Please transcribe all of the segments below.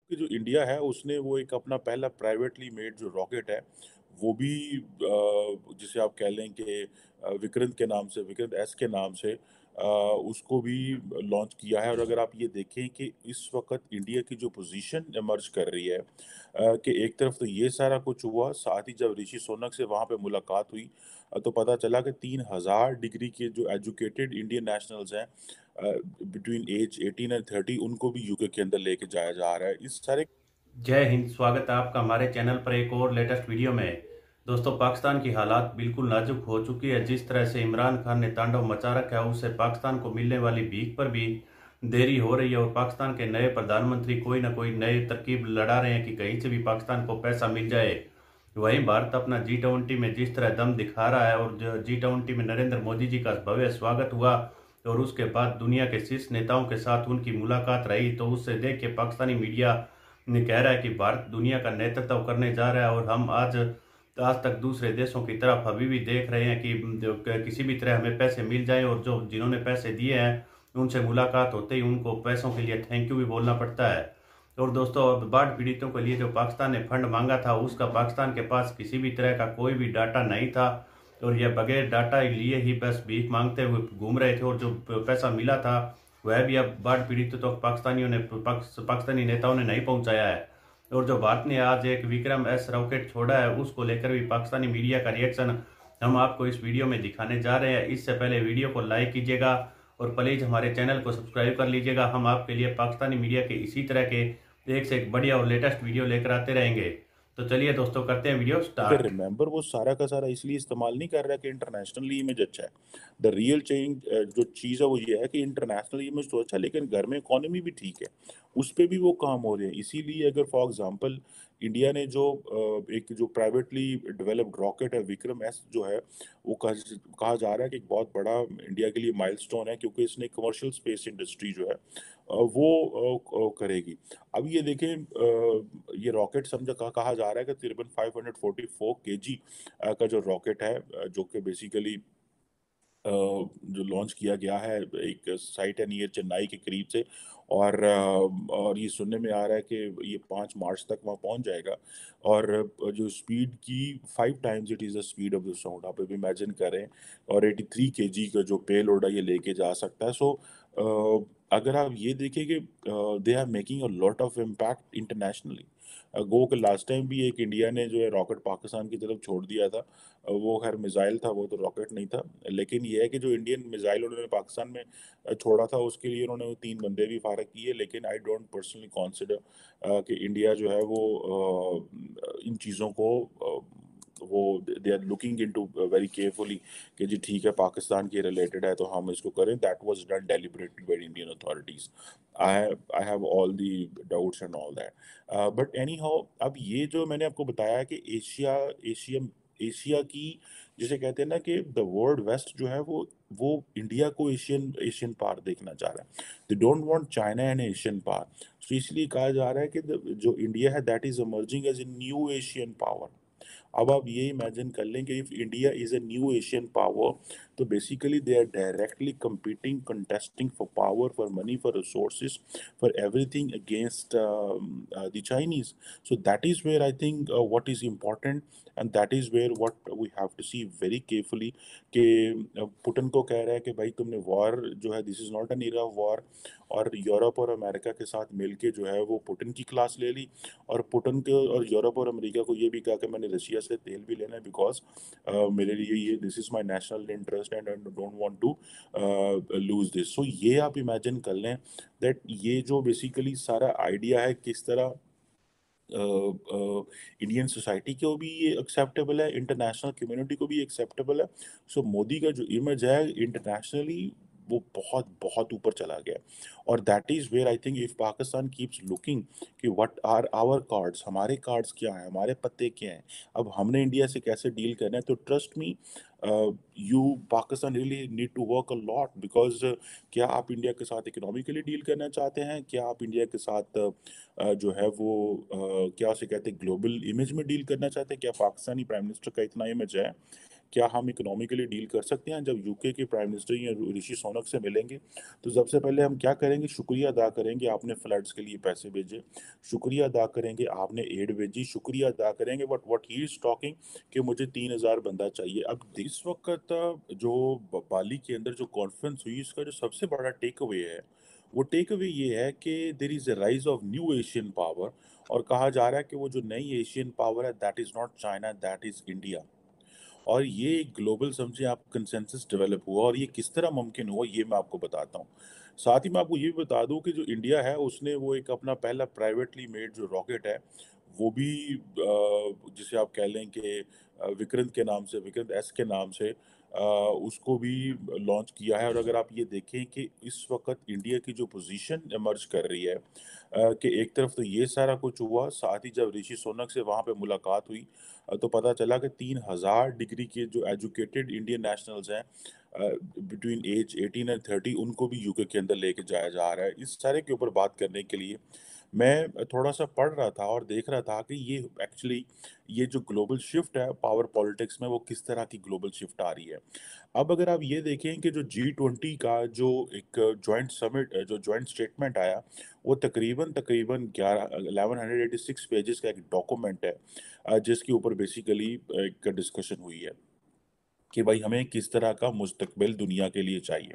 कि जो इंडिया है उसने वो एक अपना पहला प्राइवेटली मेड जो रॉकेट है वो भी जिसे आप कह लें कि विक्रांत के नाम से, विक्रांत एस के नाम से उसको भी लॉन्च किया है। और अगर आप ये देखें कि इस वक्त इंडिया की जो पोजीशन इमर्ज कर रही है कि एक तरफ तो ये सारा कुछ हुआ, साथ ही जब ऋषि सोनक से वहाँ पे मुलाकात हुई तो पता चला कि 3000 डिग्री के जो एजुकेटेड इंडियन नेशनल्स हैं बिटवीन एज 18 एंड 30 उनको भी यूके के अंदर लेके जाया जा रहा है। इस सारे जय हिंद। स्वागत है आपका हमारे चैनल पर एक और लेटेस्ट वीडियो में। दोस्तों, पाकिस्तान की हालात बिल्कुल नाजुक हो चुकी है। जिस तरह से इमरान खान ने तांडव मचा रखा है, उससे पाकिस्तान को मिलने वाली भीख पर भी देरी हो रही है और पाकिस्तान के नए प्रधानमंत्री कोई ना कोई नए तरकीब लड़ा रहे हैं कि कहीं से भी पाकिस्तान को पैसा मिल जाए। वहीं भारत अपना G20 में जिस तरह दम दिखा रहा है और जो G20 में नरेंद्र मोदी जी का भव्य स्वागत हुआ और उसके बाद दुनिया के शीर्ष नेताओं के साथ उनकी मुलाकात रही, तो उससे देख के पाकिस्तानी मीडिया ने कह रहा है कि भारत दुनिया का नेतृत्व करने जा रहा है और हम आज आज तक दूसरे देशों की तरफ अभी भी देख रहे हैं कि किसी भी तरह हमें पैसे मिल जाए और जो जिन्होंने पैसे दिए हैं उनसे मुलाकात होते ही उनको पैसों के लिए थैंक यू भी बोलना पड़ता है। और दोस्तों, अब बाढ़ पीड़ितों के लिए जो पाकिस्तान ने फंड मांगा था, उसका पाकिस्तान के पास किसी भी तरह का कोई भी डाटा नहीं था और यह बगैर डाटा लिए ही बस भीख मांगते हुए घूम रहे थे और जो पैसा मिला था वह भी अब बाढ़ पीड़ितों तक पाकिस्तानियों ने पाकिस्तानी नेताओं ने नहीं पहुंचाया है। और जो भारत ने आज एक विक्रम एस रॉकेट छोड़ा है, उसको लेकर भी पाकिस्तानी मीडिया का रिएक्शन हम आपको इस वीडियो में दिखाने जा रहे हैं। इससे पहले वीडियो को लाइक कीजिएगा और प्लीज हमारे चैनल को सब्सक्राइब कर लीजिएगा। हम आपके लिए पाकिस्तानी मीडिया के इसी तरह के एक से एक बढ़िया और लेटेस्ट वीडियो लेकर आते रहेंगे। तो चलिए दोस्तों, करते हैं वीडियो अगर स्टार्ट। रिमेंबर वो सारा का सारा इसलिए इस्तेमाल नहीं कर रहा कि इंटरनेशनली इमेज अच्छा है। द रियल चेंज जो चीज़ है वो ये है कि इंटरनेशनल इमेज तो अच्छा है लेकिन घर में इकोनॉमी भी ठीक है, उस पे भी वो काम हो रहे हैं। इसीलिए अगर फॉर एग्जांपल इंडिया ने जो एक जो प्राइवेटली डेवलप्ड रॉकेट है विक्रम एस जो है वो कहा जा रहा है कि एक बहुत बड़ा इंडिया के लिए माइलस्टोन है, क्योंकि इसने कमर्शियल स्पेस इंडस्ट्री जो है वो करेगी। अब ये देखें ये रॉकेट समझा कहा जा रहा है कि तकरीबन 544 kg का जो रॉकेट है जो कि बेसिकली जो लॉन्च किया गया है एक साइट है नियर चेन्नई के करीब से। और ये सुनने में आ रहा है कि ये 5 मार्च तक वहाँ पहुँच जाएगा। और जो स्पीड की 5 times it is the speed of the sound, आप अभी इमेजिन करें। और 83 kg का जो पे लोड है ये लेके जा सकता है। सो अगर आप ये देखें कि they are making a lot of impact internationally. गो के लास्ट टाइम भी एक इंडिया ने जो है रॉकेट पाकिस्तान की तरफ छोड़ दिया था। वो खैर मिसाइल था, वो तो रॉकेट नहीं था। लेकिन ये है कि जो इंडियन मिसाइल उन्होंने पाकिस्तान में छोड़ा था उसके लिए उन्होंने वो 3 बंदे भी फारग किए। लेकिन आई डोंट पर्सनली कॉन्सिडर कि इंडिया जो है वो इन चीज़ों को वो they are looking into very carefully कि जी ठीक है पाकिस्तान के रिलेटेड है तो हम इसको करें। That was done deliberately by Indian authorities. I have all the doubts and all that but any how अब ये जो मैंने आपको बताया कि एशिया एशिया की जिसे कहते हैं ना कि द वर्ल्ड वेस्ट जो है वो इंडिया को एशियन एशियन पार देखना चाह रहा है। They don't want China and Asian power. तो इसलिए कहा जा रहा है कि जो इंडिया है that is emerging as a new Asian power. अब आप ये इमेजिन कर लें कि if India is a new Asian power तो basically they are directly competing contesting for power, for money, for resources, for everything against the Chinese. So that is where I think what is important, and that is where what we have to see very carefully कि Putin को कह रहा है कि भाई तुमने war जो है this is not an era of war. और यूरोप और अमेरिका के साथ मिलके जो है वो पुतिन की क्लास ले ली। और पुतिन के और यूरोप और अमेरिका को ये भी कहा कि मैंने रशिया से तेल भी लेना है बिकॉज मेरे लिए ये this is my national interest and I don't want to lose this. So ये आप इमेजिन कर लें दैट ये जो बेसिकली सारा आइडिया है किस तरह इंडियन सोसाइटी को भी ये एक्सेप्टेबल है, इंटरनेशनल कम्युनिटी को भी एक्सेप्टेबल है। सो मोदी का जो इमेज है इंटरनेशनली वो बहुत बहुत ऊपर चला गया। और that is where I think if Pakistan keeps looking कि व्हाट आर आवर कार्ड्स, हमारे कार्ड्स क्या हैं, हमारे पत्ते क्या हैं, अब हमने इंडिया से कैसे डील करना है। तो trust me you Pakistan really need to work a lot because क्या आप इंडिया के साथ इकोनॉमिकली डील करना चाहते हैं, क्या आप इंडिया के साथ जो है वो क्या उसे कहते हैं ग्लोबल इमेज में डील करना चाहते हैं। क्या पाकिस्तानी प्राइम मिनिस्टर का इतना इमेज है क्या हम इकोनॉमिकली डील कर सकते हैं? जब यूके के प्राइम मिनिस्टर या ऋषि सुनक से मिलेंगे तो सबसे पहले हम क्या करेंगे? शुक्रिया अदा करेंगे आपने फ्लड्स के लिए पैसे भेजे, शुक्रिया अदा करेंगे आपने एड भेजी, शुक्रिया अदा करेंगे but what he is talking कि मुझे 3000 बंदा चाहिए। अब इस वक्त जो बाली के अंदर जो कॉन्फ्रेंस हुई, इसका जो सबसे बड़ा टेक अवे है, वो टेक अवे ये है कि there is a rise of new Asian power, और कहा जा रहा है कि वो जो नई एशियन पावर है, that is not China, that is India. और ये एक ग्लोबल समझे आप कंसेंसस डेवलप हुआ, और ये किस तरह मुमकिन हुआ ये मैं आपको बताता हूँ। साथ ही मैं आपको ये भी बता दूं कि जो इंडिया है उसने वो एक अपना पहला प्राइवेटली मेड जो रॉकेट है वो भी जिसे आप कह लें कि विक्रांत के नाम से, विक्रांत एस के नाम से, उसको भी लॉन्च किया है। और अगर आप ये देखें कि इस वक्त इंडिया की जो पोजीशन इमर्ज कर रही है कि एक तरफ तो ये सारा कुछ हुआ, साथ ही जब ऋषि सोनक से वहाँ पे मुलाकात हुई तो पता चला कि 3000 डिग्री के जो एजुकेटेड इंडियन नेशनल्स हैं बिटवीन एज 18 एंड 30, उनको भी यूके के अंदर लेके जाया जा रहा है। इस सारे के ऊपर बात करने के लिए मैं थोड़ा सा पढ़ रहा था और देख रहा था कि ये एक्चुअली ये जो ग्लोबल शिफ्ट है पावर पॉलिटिक्स में, वो किस तरह की ग्लोबल शिफ्ट आ रही है। अब अगर आप ये देखें कि जो G20 का जो एक जॉइंट समिट, जो जॉइंट स्टेटमेंट आया, वो तकरीबन तकरीबन 1186 पेजेस का एक डॉक्यूमेंट है जिसके ऊपर बेसिकली एक डिस्कशन हुई है कि भाई हमें किस तरह का मुस्तकबिल दुनिया के लिए चाहिए।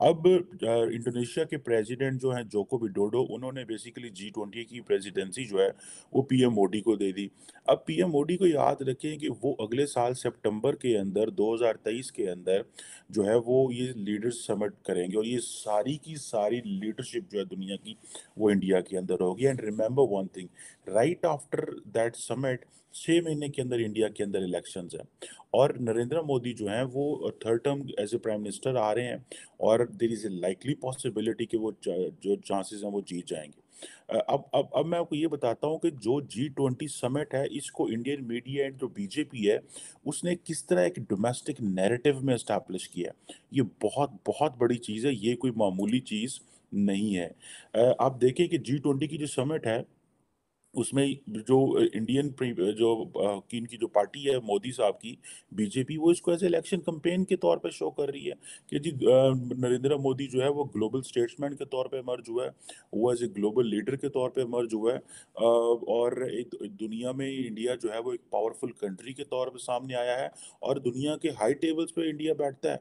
अब इंडोनेशिया के प्रेसिडेंट जो हैं जोको विडोडो, उन्होंने बेसिकली G20 की प्रेसिडेंसी जो है वो पीएम मोदी को दे दी। अब पीएम मोदी को याद रखें कि वो अगले साल सितंबर के अंदर 2023 के अंदर जो है वो ये लीडर्स समिट करेंगे, और ये सारी की सारी लीडरशिप जो है दुनिया की वो इंडिया के अंदर होगी। And remember one thing, right after that summit 6 महीने के अंदर इंडिया के अंदर इलेक्शंस हैं, और नरेंद्र मोदी जो हैं वो third term as a prime minister आ रहे हैं, और there is a likely possibility कि वो जो चांसेस हैं वो जीत जाएंगे। अब मैं आपको ये बताता हूँ कि जो G20 समिट है, इसको इंडियन मीडिया एंड जो बीजेपी है उसने किस तरह एक डोमेस्टिक नैरेटिव में एस्टैब्लिश किया है। ये बहुत बहुत बड़ी चीज़ है, ये कोई मामूली चीज़ नहीं है। आप देखें कि G20 की जो समिट है उसमें जो इंडियन जो की इनकी जो पार्टी है मोदी साहब की, बीजेपी, वो इसको एज इलेक्शन कैंपेन के तौर पे शो कर रही है कि जी नरेंद्र मोदी जो है वो ग्लोबल स्टेट्समैन के तौर पे इमर्ज हुआ है, वो एज ए ग्लोबल लीडर के तौर पे इमर्ज हुआ है, और एक दुनिया में इंडिया जो है वो एक पावरफुल कंट्री के तौर पे सामने आया है, और दुनिया के हाई टेबल्स पे इंडिया बैठता है।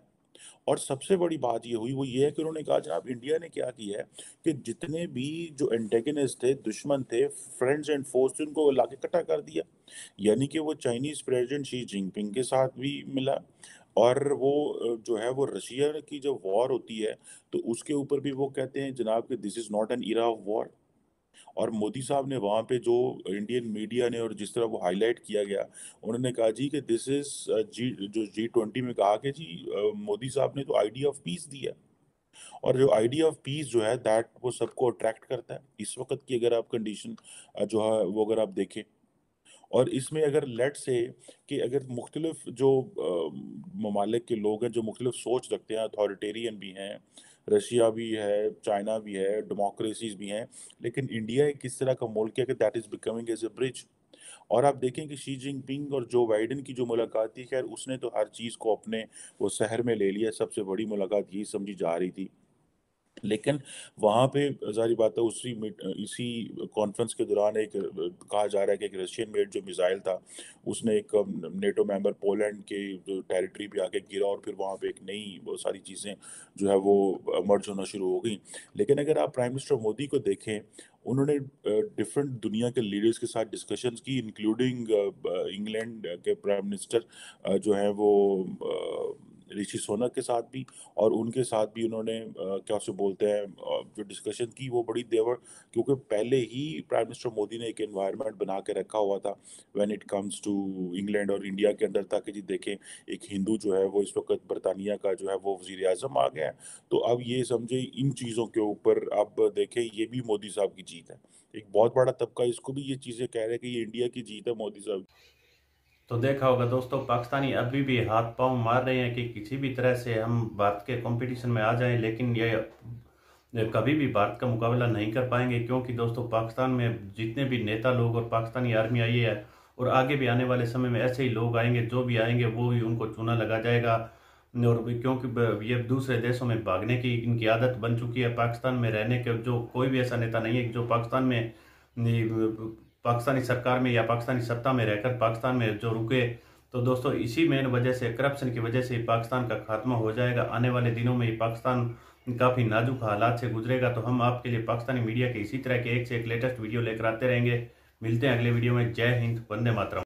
और सबसे बड़ी बात ये हुई वो ये है कि उन्होंने कहा जनाब इंडिया ने क्या किया है कि जितने भी जो एंटेगनिस्ट थे, दुश्मन थे, फ्रेंड्स एंड फोर्स थे, उनको लाके इकट्ठा कर दिया। यानी कि वो चाइनीज प्रेसिडेंट शी जिनपिंग के साथ भी मिला, और वो जो है वो रशिया की जब वॉर होती है तो उसके ऊपर भी वो कहते हैं जनाब कि this is not an era of war. और मोदी साहब ने वहाँ पे जो इंडियन मीडिया ने और जिस तरह वो हाईलाइट किया गया, उन्होंने कहा जी कि दिस इज G20 में कहा कि जी मोदी साहब ने तो आइडिया ऑफ पीस दिया। और जो आइडिया ऑफ पीस जो है दैट वो सबको अट्रैक्ट करता है इस वक्त की अगर आप कंडीशन जो है वो अगर आप देखें। और इसमें अगर लेट से कि अगर मुख्तलिफ जो ममालिक के लोग हैं जो मुख्तलिफ सोच रखते हैं, अथॉरिटेरियन भी हैं, रशिया भी है, चाइना भी है, डेमोक्रेसीज भी हैं, लेकिन इंडिया एक किस तरह का मुल्क है कि that is becoming as a bridge. और आप देखें कि शी जिनपिंग और जो बाइडेन की जो मुलाकात थी, खैर उसने तो हर चीज़ को अपने वो शहर में ले लिया, सबसे बड़ी मुलाकात यही समझी जा रही थी। लेकिन वहाँ पे ज़ाहिर बात है इसी कॉन्फ्रेंस के दौरान एक कहा जा रहा है कि एक रशियन मेड जो मिसाइल था उसने एक नेटो मेंबर पोलैंड के जो टेरिटरी पे आके गिरा, और फिर वहाँ पे एक नई वो सारी चीज़ें जो है वो मर्ज होना शुरू हो गई। लेकिन अगर आप प्राइम मिनिस्टर मोदी को देखें, उन्होंने डिफरेंट दुनिया के लीडर्स के साथ डिस्कशंस की, इंक्लूडिंग इंग्लैंड के प्राइम मिनिस्टर जो हैं वो ऋषि सुनक के साथ भी, और उनके साथ भी उन्होंने क्या उसे बोलते हैं जो डिस्कशन की वो बड़ी देवर, क्योंकि पहले ही प्राइम मिनिस्टर मोदी ने एक एनवायरनमेंट बना के रखा हुआ था when it comes to England और इंडिया के अंदर, ताकि जी देखें एक हिंदू जो है वो इस वक्त बरतानिया का जो है वो वजीर आजम आ गया है। तो अब ये समझे इन चीज़ों के ऊपर अब देखें ये भी मोदी साहब की जीत है। एक बहुत बड़ा तबका इसको भी ये चीज़ें कह रहे हैं कि ये इंडिया की जीत है मोदी साहब। तो देखा होगा दोस्तों, पाकिस्तानी अभी भी हाथ पांव मार रहे हैं कि किसी भी तरह से हम भारत के कंपटीशन में आ जाएं, लेकिन ये कभी भी भारत का मुकाबला नहीं कर पाएंगे, क्योंकि दोस्तों पाकिस्तान में जितने भी नेता लोग और पाकिस्तानी आर्मी आई है और आगे भी आने वाले समय में ऐसे ही लोग आएंगे, जो भी आएंगे वो भी उनको चूना लगा जाएगा। और क्योंकि ये दूसरे देशों में भागने की इनकी आदत बन चुकी है। पाकिस्तान में रहने के जो कोई भी ऐसा नेता नहीं है जो पाकिस्तान में पाकिस्तानी सरकार में या पाकिस्तानी सत्ता में रहकर पाकिस्तान में जो रुके। तो दोस्तों इसी मेन वजह से, करप्शन की वजह से पाकिस्तान का खात्मा हो जाएगा। आने वाले दिनों में पाकिस्तान काफ़ी नाजुक हालात से गुजरेगा। तो हम आपके लिए पाकिस्तानी मीडिया के इसी तरह के एक से एक लेटेस्ट वीडियो लेकर आते रहेंगे। मिलते हैं अगले वीडियो में। जय हिंद, वंदे मातरम।